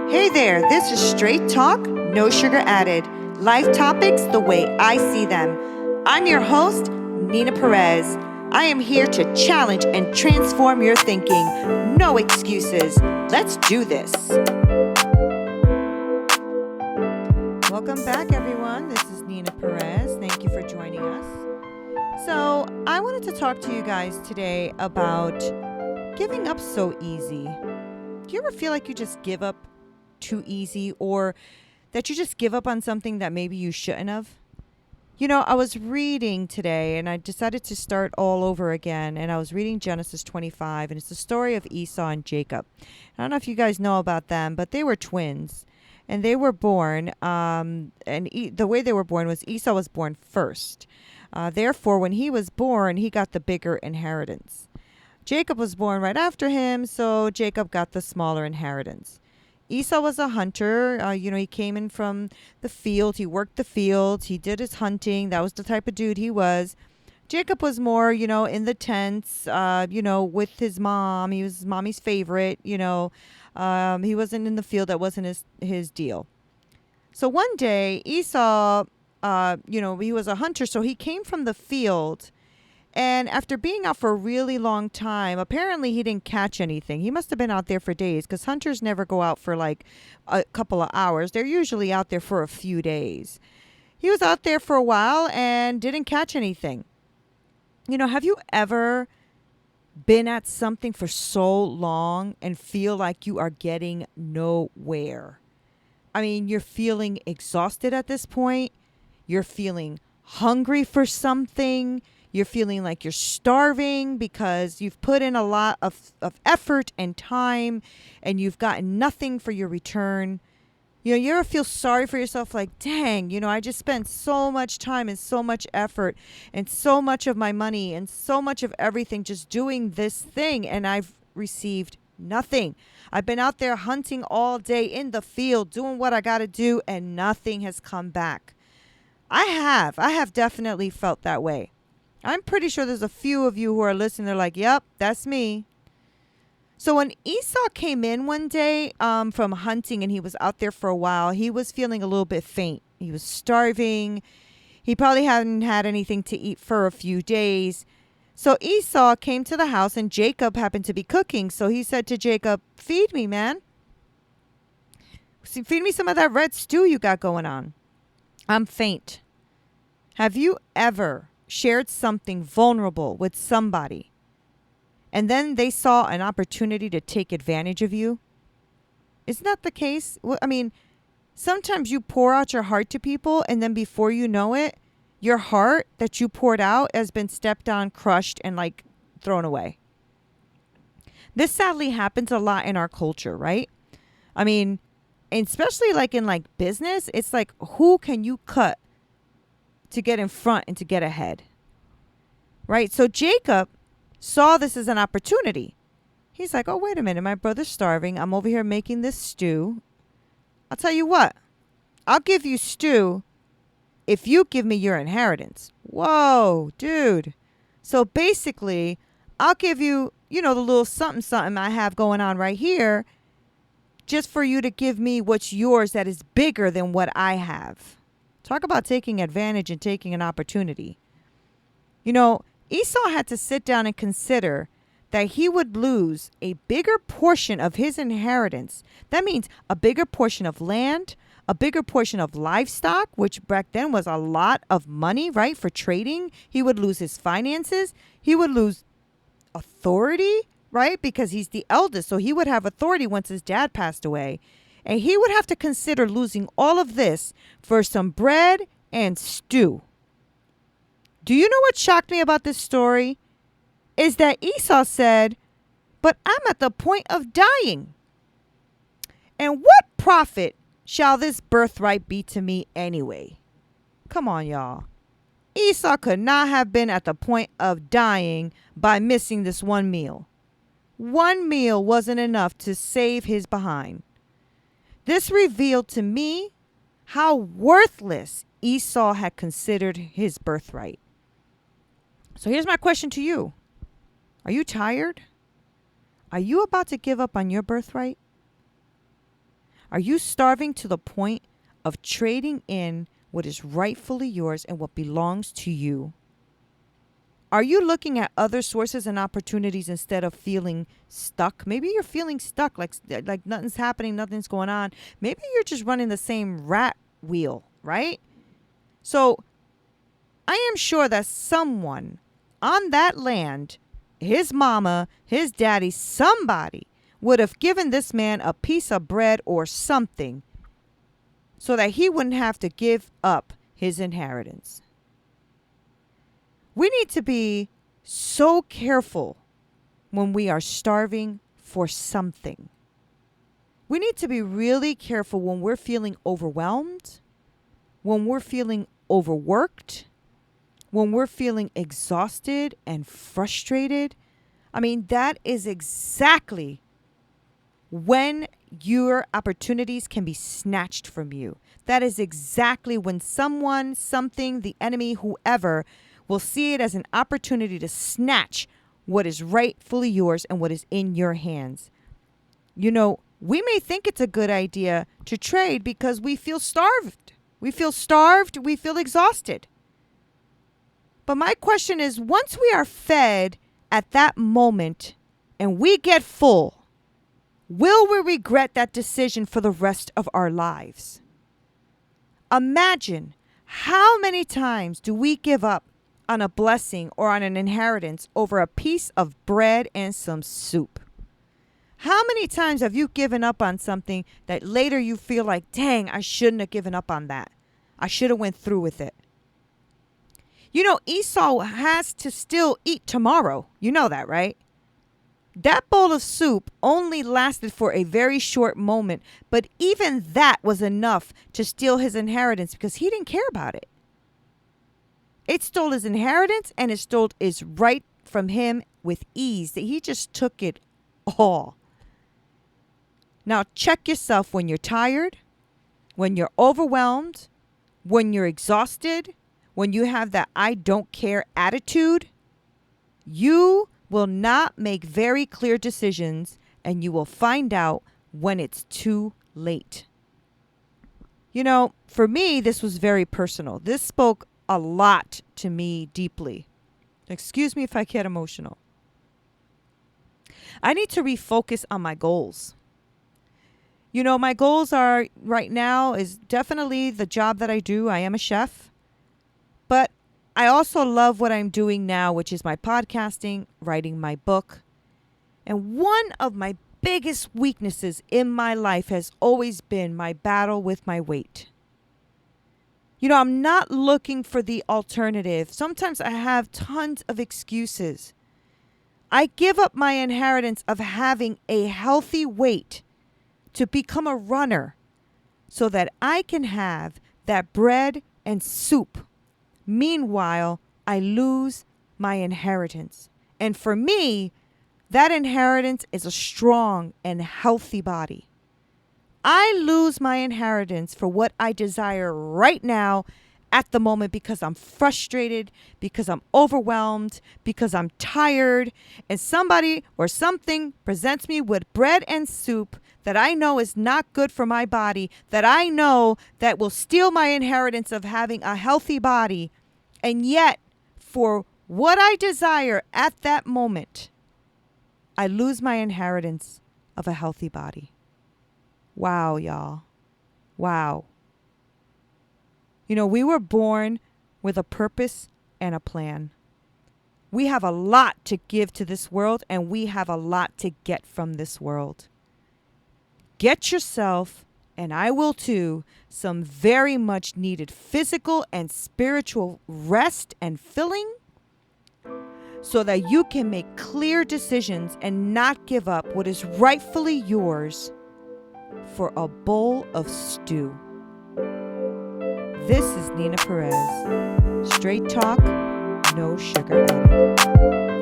Hey there, this is Straight Talk, no sugar added. Life topics the way I see them. I'm your host, Nina Perez. I am here to challenge and transform your thinking. No excuses. Let's do this. Welcome back, everyone. This is Nina Perez. Thank you for joining us. So, I wanted to talk to you guys today about giving up so easy. Do you ever feel like you just give up too easy, or that you just give up on something that maybe you shouldn't have? You know, I was reading today and I decided to start all over again, and I was reading Genesis 25, and it's the story of Esau and Jacob. I don't know if you guys know about them, but they were twins, and they were born, the way they were born was Esau was born first. Therefore, when he was born, he got the bigger inheritance. Jacob was born right after him, so Jacob got the smaller inheritance. Esau was a hunter. He came in from the field. He worked the fields. He did his hunting. That was the type of dude he was. Jacob was more, in the tents, with his mom. He was mommy's favorite, He wasn't in the field. That wasn't his deal. So one day, Esau, he was a hunter, so he came from the field. And after being out for a really long time, apparently he didn't catch anything. He must have been out there for days, because hunters never go out for like a couple of hours. They're usually out there for a few days. He was out there for a while and didn't catch anything. Have you ever been at something for so long and feel like you are getting nowhere? I mean, you're feeling exhausted at this point. You're feeling hungry for something. You're feeling like you're starving because you've put in a lot of effort and time and you've gotten nothing for your return. You ever feel sorry for yourself, like, dang, I just spent so much time and so much effort and so much of my money and so much of everything just doing this thing, and I've received nothing. I've been out there hunting all day in the field, doing what I got to do, and nothing has come back. I have definitely felt that way. I'm pretty sure there's a few of you who are listening. They're like, yep, that's me. So when Esau came in one day from hunting and he was out there for a while, he was feeling a little bit faint. He was starving. He probably hadn't had anything to eat for a few days. So Esau came to the house and Jacob happened to be cooking. So he said to Jacob, feed me, man. Feed me some of that red stew you got going on. I'm faint. Have you ever shared something vulnerable with somebody and then they saw an opportunity to take advantage of you? Isn't that the case? Well, I mean, sometimes you pour out your heart to people and then before you know it, your heart that you poured out has been stepped on, crushed, and like thrown away. This sadly happens a lot in our culture, right? I mean, especially like in like business, it's like, who can you cut to get in front and to get ahead, right? So Jacob saw this as an opportunity. He's like, oh, wait a minute. My brother's starving. I'm over here making this stew. I'll tell you what. I'll give you stew if you give me your inheritance. Whoa, dude. So basically, I'll give you, the little something I have going on right here just for you to give me what's yours that is bigger than what I have. Talk about taking advantage and taking an opportunity. Esau had to sit down and consider that he would lose a bigger portion of his inheritance. That means a bigger portion of land, a bigger portion of livestock, which back then was a lot of money, right, for trading. He would lose his finances. He would lose authority, right, because he's the eldest. So he would have authority once his dad passed away. And he would have to consider losing all of this for some bread and stew. Do you know what shocked me about this story? Is that Esau said, but I'm at the point of dying. And what profit shall this birthright be to me anyway? Come on, y'all. Esau could not have been at the point of dying by missing this one meal. One meal wasn't enough to save his behind. This revealed to me how worthless Esau had considered his birthright. So here's my question to you. Are you tired? Are you about to give up on your birthright? Are you starving to the point of trading in what is rightfully yours and what belongs to you? Are you looking at other sources and opportunities instead of feeling stuck? Maybe you're feeling stuck, like nothing's happening, nothing's going on. Maybe you're just running the same rat wheel, right? So I am sure that someone on that land, his mama, his daddy, somebody would have given this man a piece of bread or something so that he wouldn't have to give up his inheritance. We need to be so careful when we are starving for something. We need to be really careful when we're feeling overwhelmed, when we're feeling overworked, when we're feeling exhausted and frustrated. I mean, that is exactly when your opportunities can be snatched from you. That is exactly when someone, something, the enemy, whoever, will see it as an opportunity to snatch what is rightfully yours and what is in your hands. You know, we may think it's a good idea to trade because we feel starved. We feel starved. We feel exhausted. But my question is, once we are fed at that moment and we get full, will we regret that decision for the rest of our lives? Imagine how many times do we give up on a blessing or on an inheritance over a piece of bread and some soup? How many times have you given up on something that later you feel like, dang, I shouldn't have given up on that. I should have went through with it. You know, Esau has to still eat tomorrow. You know that, right? That bowl of soup only lasted for a very short moment, but even that was enough to steal his inheritance because he didn't care about it. It stole his inheritance and it stole his right from him with ease. That he just took it all. Now check yourself when you're tired, when you're overwhelmed, when you're exhausted, when you have that I don't care attitude. You will not make very clear decisions and you will find out when it's too late. You know, for me, this was very personal. This spoke a lot to me deeply. Excuse me if I get emotional. I need to refocus on my goals. You know, my goals are right now is definitely the job that I do. I am a chef. But I also love what I'm doing now, which is my podcasting, writing my book. And one of my biggest weaknesses in my life has always been my battle with my weight. You know, I'm not looking for the alternative. Sometimes I have tons of excuses. I give up my inheritance of having a healthy weight to become a runner so that I can have that bread and soup. Meanwhile, I lose my inheritance. And for me, that inheritance is a strong and healthy body. I lose my inheritance for what I desire right now at the moment because I'm frustrated, because I'm overwhelmed, because I'm tired, and somebody or something presents me with bread and soup that I know is not good for my body, that I know that will steal my inheritance of having a healthy body. And yet, for what I desire at that moment, I lose my inheritance of a healthy body. Wow, y'all. Wow. You know, we were born with a purpose and a plan. We have a lot to give to this world, and we have a lot to get from this world. Get yourself, and I will too, some very much needed physical and spiritual rest and filling so that you can make clear decisions and not give up what is rightfully yours for a bowl of stew. This is Nina Perez. Straight talk, no sugar added.